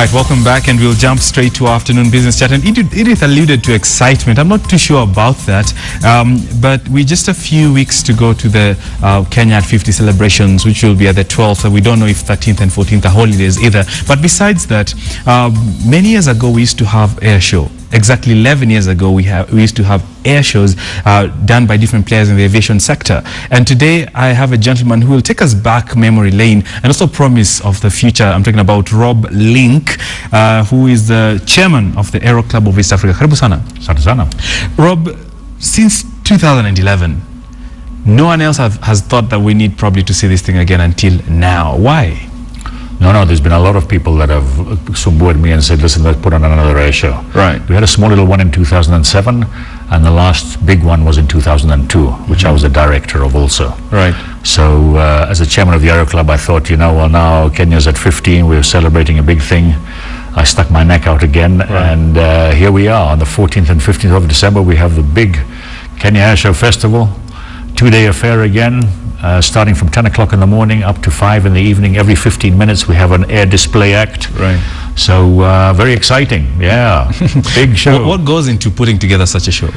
Right, welcome back, and we'll jump straight to afternoon business chat. And Edith alluded to excitement. I'm not too sure about that, but we're just a few weeks to go to the Kenya at 50 celebrations, which will be at the 12th. We don't know if 13th and 14th are holidays either. But besides that, many years ago we used to have air show. Exactly 11 years ago, we used to have air shows done by different players in the aviation sector. And today, I have a gentleman who will take us back memory lane and also promise of the future. I'm talking about Rob Linck, who is the chairman of the Aero Club of East Africa. Karibu sana. Asante sana. Rob, since 2011, no one else has thought that we need probably to see this thing again until now. Why? No, there's been a lot of people that have sumbued me and said, listen, let's put on another air show. Right. We had a small little one in 2007, and the last big one was in 2002, which I was the director of also. Right. So as the chairman of the Aero Club, I thought, well, now Kenya's at 15, we're celebrating a big thing. I stuck my neck out again, and here we are. On the 14th and 15th of December, we have the big Kenya Air Show Festival, 2-day affair again. Starting from 10 o'clock in the morning up to 5 in the evening. Every 15 minutes we have an air display act. Right. So very exciting. Big show. What goes into putting together such a show?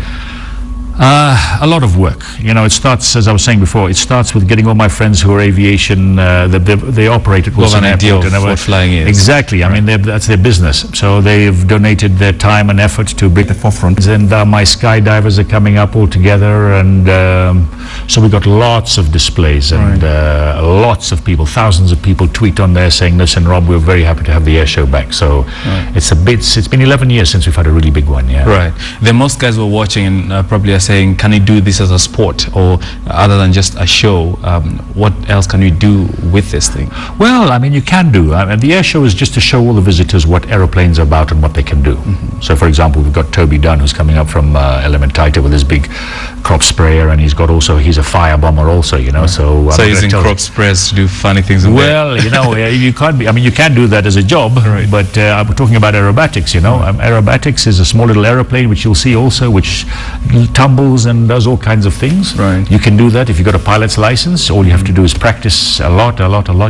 A lot of work. It starts, as I was saying before, it starts with getting all my friends who are aviation, they operate at Wilson Airport. What flying is. Exactly. Right. I mean, that's their business. So they've donated their time and effort to bring the forefront. And my skydivers are coming up all together, and so we got lots of displays and lots of people, thousands of people tweet on there saying, listen, Rob, we're very happy to have the air show back. So it's been 11 years since we've had a really big one. Yeah. Right. Then most guys were watching and probably are saying, can you do this as a sport, or other than just a show, what else can you do with this thing? Well, I mean, you can do. I mean, the air show is just to show all the visitors what aeroplanes are about and what they can do. So, for example, we've got Toby Dunn, who's coming up from Elementaita with his big crop sprayer, and he's a fire bomber also, So using crop sprayers to do funny things. Well, you can't be. I mean, you can do that as a job, but I'm talking about aerobatics. Aerobatics is a small little aeroplane which you'll see also, which tumbles and does all kinds of things. Right. You can do that if you've got a pilot's license. All you have to do is practice a lot,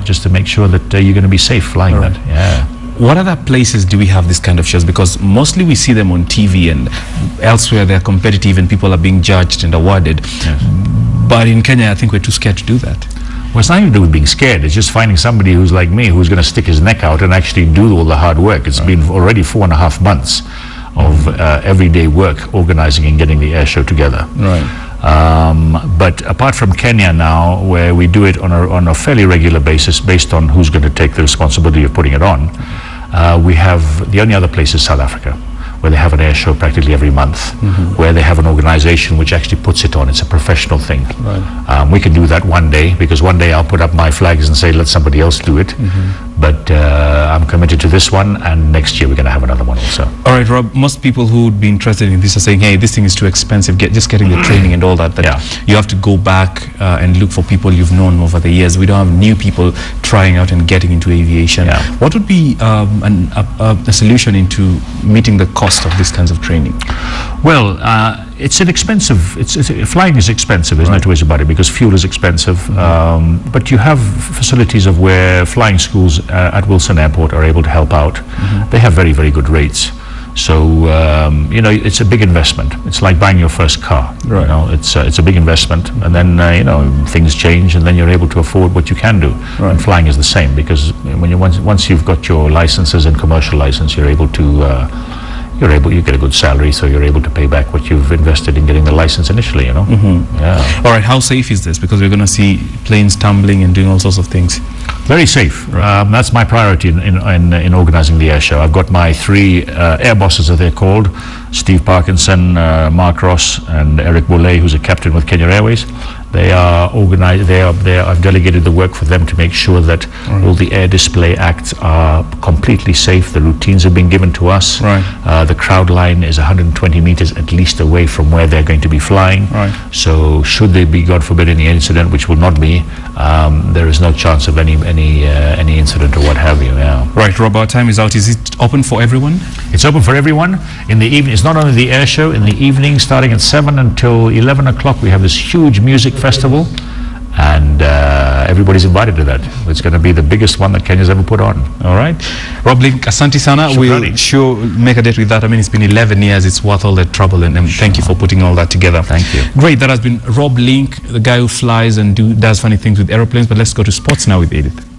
just to make sure that you're going to be safe flying that. Yeah. What other places do we have this kind of shows? Because mostly we see them on TV, and elsewhere they're competitive and people are being judged and awarded. Yes. But in Kenya, I think we're too scared to do that. Well, it's nothing to do with being scared. It's just finding somebody who's like me, who's going to stick his neck out and actually do all the hard work. It's been already 4.5 months of everyday work organizing and getting the air show together. Right. But apart from Kenya now, where we do it on a fairly regular basis based on who's going to take the responsibility of putting it on, we have the only other place is South Africa, where they have an air show practically every month, where they have an organization which actually puts it on. It's a professional thing. Right. We can do that one day, because one day I'll put up my flags and say, let somebody else do it. But I'm committed to this one, and next year we're going to have another one also. All right, Rob, most people who would be interested in this are saying, hey, this thing is too expensive, just getting the training and all that, you have to go back and look for people you've known over the years. We don't have new people trying out and getting into aviation. What would be a solution into meeting the cost of these kinds of training? Well, it's an expensive, flying is expensive, there's no two ways about it, because fuel is expensive, but you have facilities of where flying schools at Wilson Airport are able to help out. They have very, very good rates. So, it's a big investment. It's like buying your first car. Right. It's a big investment, and then, things change, and then you're able to afford what you can do. Right. And flying is the same, because once you've got your licenses and commercial license, you're able to you get a good salary, so you're able to pay back what you've invested in getting the license initially, Yeah. All right, how safe is this? Because we're going to see planes tumbling and doing all sorts of things. Very safe. Right. That's my priority in organizing the air show. I've got my 3 air bosses, as they're called: Steve Parkinson, Mark Ross, and Eric Boulay, who's a captain with Kenya Airways. They are organized. I've delegated the work for them to make sure that all the air display acts are completely safe. The routines have been given to us. Right. The crowd line is 120 meters at least away from where they're going to be flying. Right. So should there be, God forbid, any incident, which will not be, there is no chance of any incident or what have you. Yeah. Right, Rob, our time is out. Is it open for everyone? It's open for everyone. In the evening, it's not only the air show. In the evening, starting at 7 until 11 o'clock, we have this huge music festival. And everybody's invited to that. It's going to be the biggest one that Kenya's ever put on. All right. Rob Linck, asante sana. We'll sure make a date with that. I mean, it's been 11 years. It's worth all the trouble. And thank you for putting all that together. Thank you. Great. That has been Rob Linck, the guy who flies and does funny things with aeroplanes. But let's go to sports now with Edith.